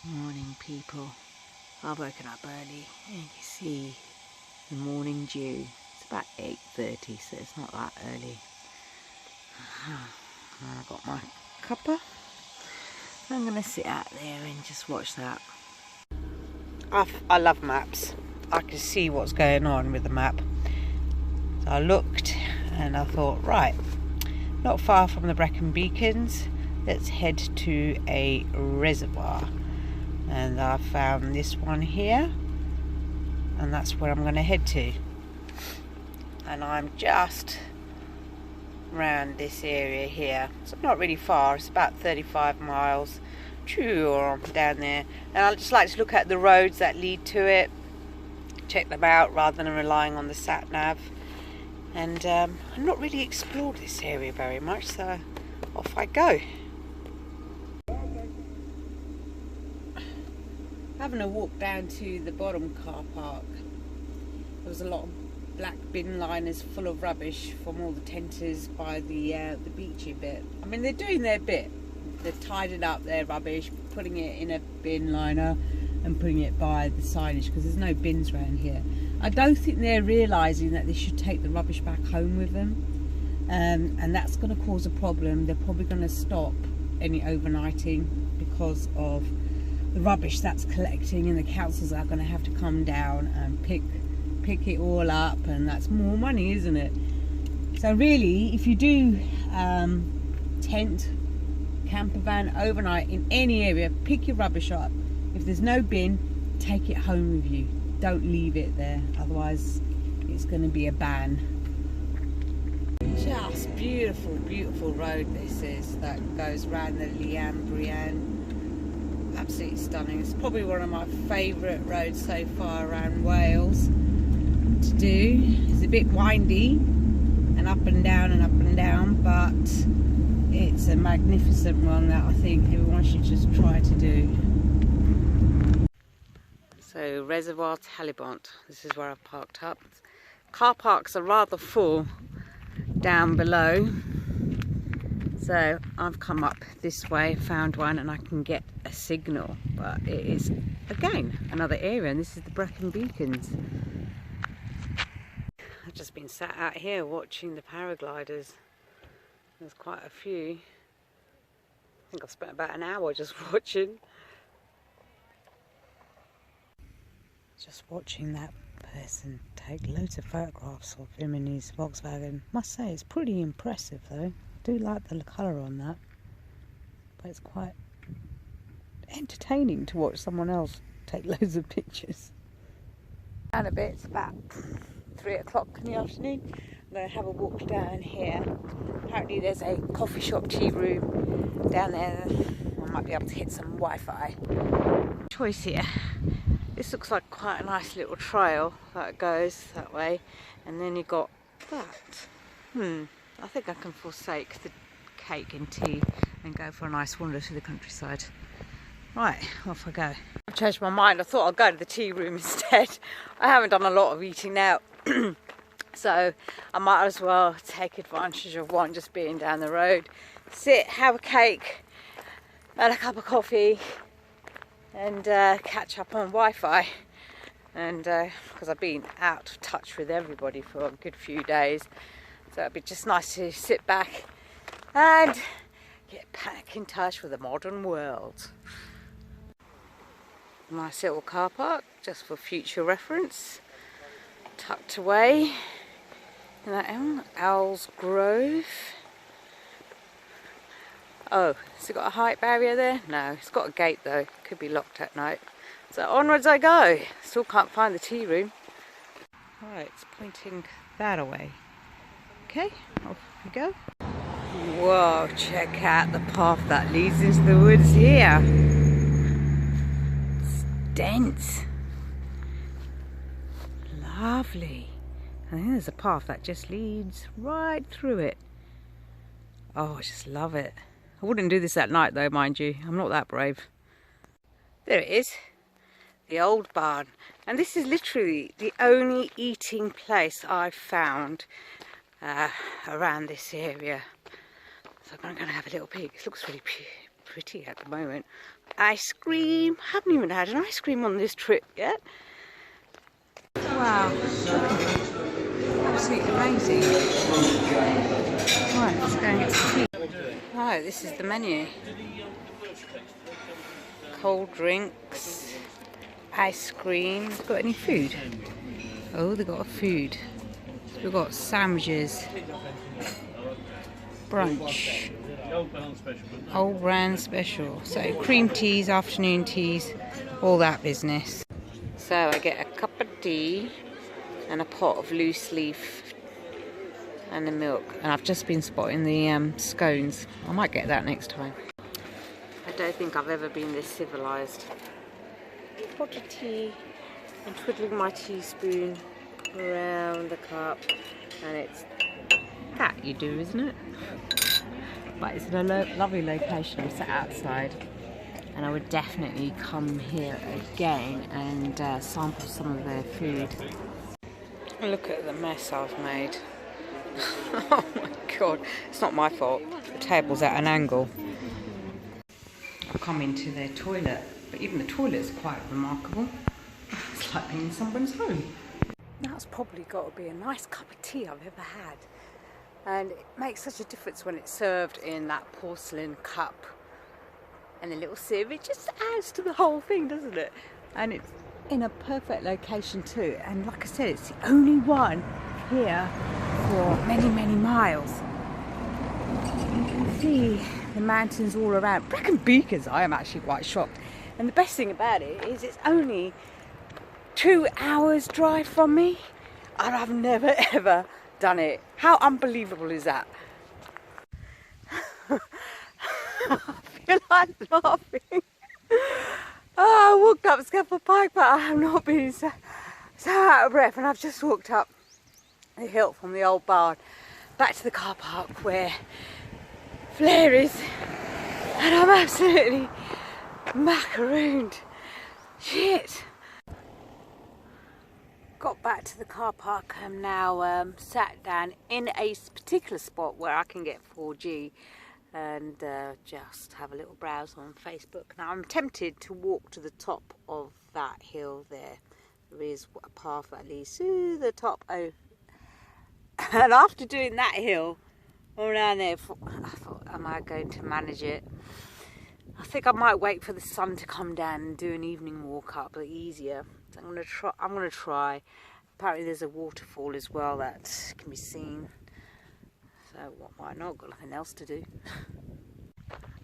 Morning people. I've woken up early and you can see the morning dew. It's about 8:30, so it's not that early. I've got my cuppa. I'm going to sit out there and just watch that. I love maps. I can see what's going on with the map. So I looked and I thought, right, not far from the Brecon Beacons, let's head to a reservoir. And I found this one here, and that's where I'm going to head to. And I'm just around this area here. So not really far, it's about 35 miles down there. And I just like to look at the roads that lead to it, check them out rather than relying on the sat nav. And I've not really explored this area very much, so off I go. Having a walk down to the bottom car park. There was a lot of black bin liners full of rubbish from all the tenters by the beachy bit. I mean, they're doing their bit. They've tidied up their rubbish, putting it in a bin liner and putting it by the signage because there's no bins around here. I don't think they're realising that they should take the rubbish back home with them, and that's going to cause a problem. They're probably going to stop any overnighting because of the rubbish that's collecting, and the councils are going to have to come down and pick it all up, and that's more money, isn't it? So really, if you do tent, camper van, overnight in any area, pick your rubbish up. If there's no bin, take it home with you. Don't leave it there, otherwise it's going to be a ban. Just beautiful, beautiful road this is, that goes round the Brianne. Absolutely stunning. It's probably one of my favourite roads so far around Wales to do. It's a bit windy and up and down, but it's a magnificent one that I think everyone should just try to do. So Reservoir Talybont, this is where I've parked up. Car parks are rather full down below, so I've come up this way, found one, and I can get a signal, but it is again another area, and this is the Brecon Beacons. I've just been sat out here watching the paragliders. There's quite a few. I think I've spent about an hour just watching. Just watching that person take loads of photographs of him in his Volkswagen. Must say it's pretty impressive though. I do like the colour on that, but it's quite entertaining to watch someone else take loads of pictures. And a bit, it's about 3 o'clock in the afternoon. I'm going to have a walk down here. Apparently there's a coffee shop tea room down there. I might be able to hit some Wi-Fi. Choice here. This looks like quite a nice little trail that goes that way, and then you got that. I think I can forsake the cake and tea and go for a nice wander to the countryside. Right, off I go. I've changed my mind. I thought I'll go to the tea room instead. I haven't done a lot of eating out, so I might as well take advantage of one just being down the road. Sit, have a cake and a cup of coffee, and catch up on Wi-Fi, and because I've been out of touch with everybody for a good few days, so it'd be just nice to sit back and get back in touch with the modern world. Nice little car park, just for future reference, tucked away in that Owl's Grove. Oh, has it got a height barrier there? No, it's got a gate though. Could be locked at night. So onwards I go. Still can't find the tea room. Right, it's pointing that away. Okay, off we go. Whoa, check out the path that leads into the woods here. It's dense. Lovely. I think there's a path that just leads right through it. Oh, I just love it. I wouldn't do this at night though, mind you. I'm not that brave. There it is. The old barn. And this is literally the only eating place I've found around this area. So I'm going to have a little peek. It looks really pretty at the moment. ice cream. Haven't even had an ice cream on this trip yet. Wow. Absolutely amazing. Right, let's go and get some tea. Right, this is the menu. Cold drinks, ice cream. Got any food? Oh, they got a food. So we've got sandwiches, brunch, old brand special. So cream teas, afternoon teas, all that business. So I get a cup of tea and a pot of loose leaf and the milk. And I've just been spotting the scones. I might get that next time. I don't think I've ever been this civilized. Pot of tea and twiddling my teaspoon around the cup, and it's that you do, isn't it? But it's in a lovely location. I'm sat outside, and I would definitely come here again and sample some of their food. Look at the mess I've made. Oh my god, it's not my fault. The table's at an angle. I've come into their toilet, but even the toilet's quite remarkable. It's like being in someone's home. That's probably got to be a nice cup of tea I've ever had. And it makes such a difference when it's served in that porcelain cup. And the little sieve, it just adds to the whole thing, doesn't it? And it's in a perfect location too. And like I said, it's the only one here for many, many miles. You can see the mountains all around. Brecon Beacons, I am actually quite shocked. And the best thing about it is it's only 2 hours drive from me, and I've never ever done it. How unbelievable is that? I feel like laughing. Oh, I walked up Scaffold Pike, but I have not been so out of breath, and I've just walked up the hill from the old barn back to the car park where Flair is, and I'm absolutely macarooned. Shit. Got back to the car park. I'm now sat down in a particular spot where I can get 4G and just have a little browse on Facebook. Now I'm tempted to walk to the top of that hill there. There is a path that leads to the top. Oh, and after doing that hill all around there, I thought, am I going to manage it? I think I might wait for the sun to come down and do an evening walk up, but easier. So I'm gonna try. Apparently there's a waterfall as well that can be seen. So why not? Got nothing else to do.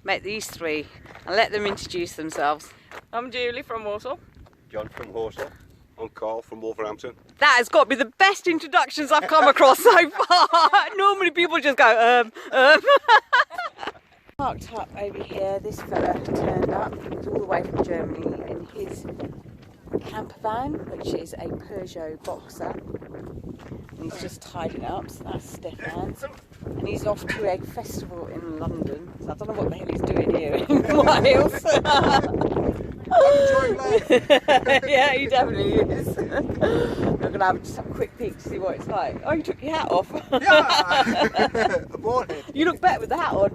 Met these three and let them introduce themselves. I'm Julie from Walsall. John from Horsell. I'm Carl from Wolverhampton. That has got to be the best introductions I've come across so far. Normally people just go Parked up over here, this fella turned up. He was all the way from Germany in his camper van, which is a Peugeot Boxer. And he's just tied it up, so that's Stefan's. And he's off to a festival in London. So I don't know what the hell he's doing here in Wales. I'm enjoying life. Yeah, he definitely is. I'm going to have just a quick peek to see what it's like. Oh, you took your hat off. Yeah, a bald head. You look better with the hat on.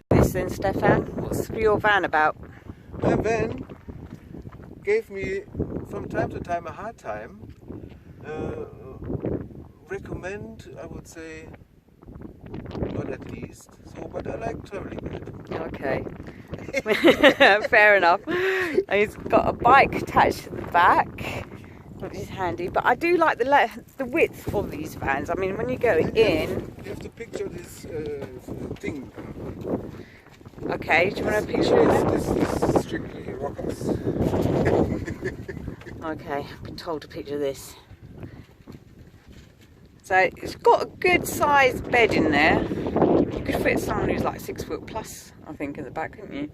This then, Stefan, what's your van about? My van gave me from time to time a hard time. Recommend, I would say, not at least. So, but I like traveling with it. Okay. Fair enough. And he's got a bike attached to the back, which is handy. But I do like the width of these vans. I mean, when you go in... You have to picture this thing. Okay, do you want to picture it? This is strictly rockers. Okay, I've been told to picture this. So it's got a good sized bed in there. You could fit someone who's like 6 foot plus, I think, in the back, couldn't you?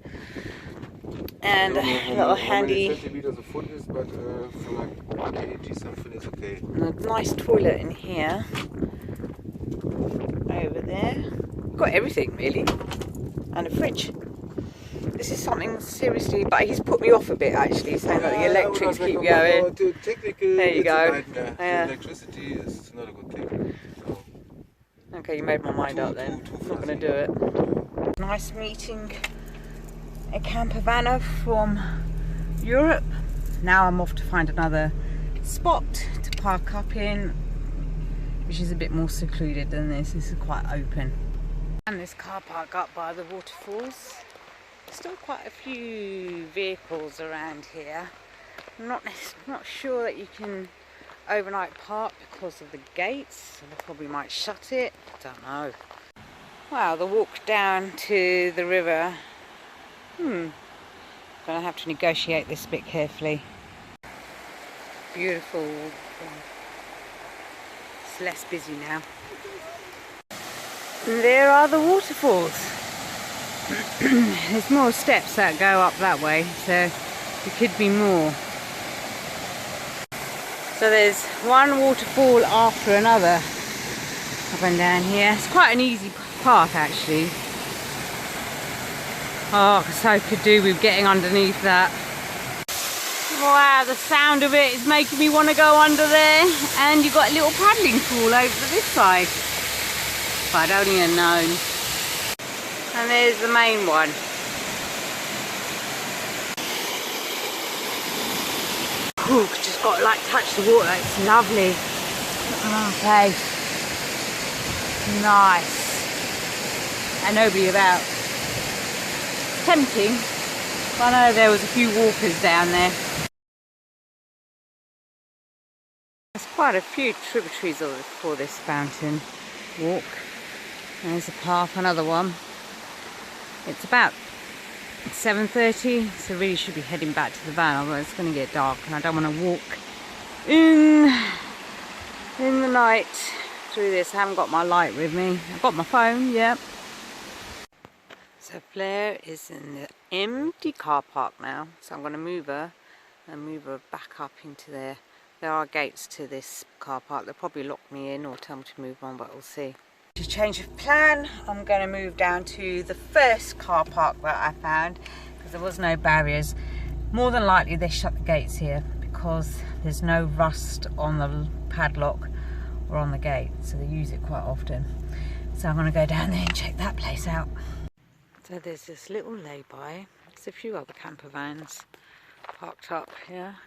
And a little handy... How many centimeters a foot is, but for like 1 kg something is okay. And a nice toilet in here. Over there. Got everything really. And a fridge. This is something seriously, but he's put me off a bit actually, saying that the electrics keep going. There you go. Yeah. Electricity is not a good thing. So. Okay, you made my mind up then. I'm not going to do it. Nice meeting a camper vanner from Europe. Now I'm off to find another spot to park up in, which is a bit more secluded than this. This is quite open. And this car park up by the waterfalls. Still quite a few vehicles around here. I'm not sure that you can overnight park because of the gates. So they probably might shut it. Don't know. Wow, the walk down to the river. Gonna have to negotiate this a bit carefully. Beautiful. It's less busy now. And there are the waterfalls. There's more steps that go up that way, so there could be more. So there's one waterfall after another up and down here. It's quite an easy path actually. Oh, so could do with getting underneath that. Wow, the sound of it is making me want to go under there. And you've got a little paddling pool over this side. If I'd only have known. And there's the main one. Ooh, just got to like touch the water. It's lovely. Okay. Nice. And nobody about. Tempting. I know there was a few walkers down there. There's quite a few tributaries for this fountain walk. There's a path, another one. It's about 7:30, so really should be heading back to the van, although it's going to get dark and I don't want to walk in the night through this. I haven't got my light with me. I've got my phone, yeah. So Blair is in the empty car park now, so I'm going to move her and move her back up into there. There are gates to this car park. They'll probably lock me in or tell me to move on, but we'll see. To change of plan, I'm going to move down to the first car park that I found because there was no barriers. More than likely they shut the gates here because there's no rust on the padlock or on the gate, so they use it quite often. So I'm going to go down there and check that place out. So there's this little lay-by. There's a few other camper vans parked up here,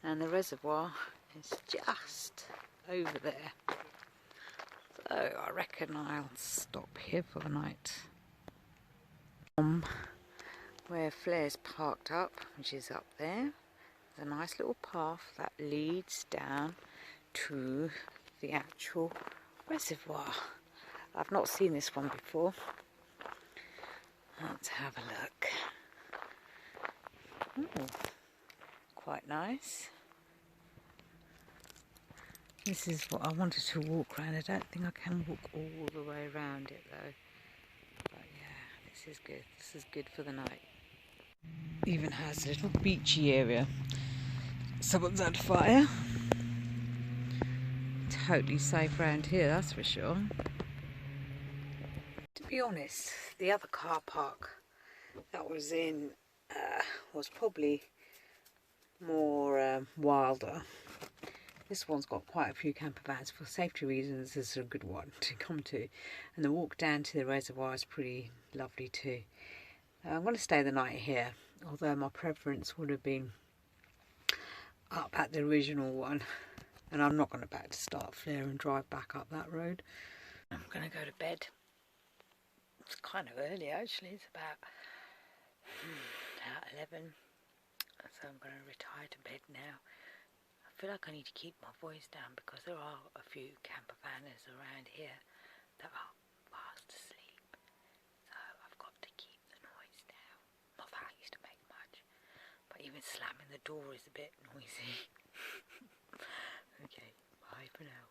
and the reservoir is just over there. So I reckon I'll stop here for the night. Where Flair's parked up, which is up there, there's a nice little path that leads down to the actual reservoir. I've not seen this one before. Let's have a look. Ooh, quite nice. This is what I wanted to walk around. I don't think I can walk all the way around it though. But yeah, this is good. This is good for the night. Even has a little beachy area. Someone's had fire. Totally safe around here, that's for sure. To be honest, the other car park that was in was probably more wilder. This one's got quite a few camper vans. For safety reasons, this is a good one to come to. And the walk down to the reservoir is pretty lovely too. I'm going to stay the night here, although my preference would have been up at the original one. And I'm not going to start there and drive back up that road. I'm going to go to bed. It's kind of early actually. It's about 11. So I'm going to retire to bed now. I feel like I need to keep my voice down because there are a few camper vanners around here that are fast asleep. So I've got to keep the noise down. Not that I used to make much, but even slamming the door is a bit noisy. Okay, bye for now.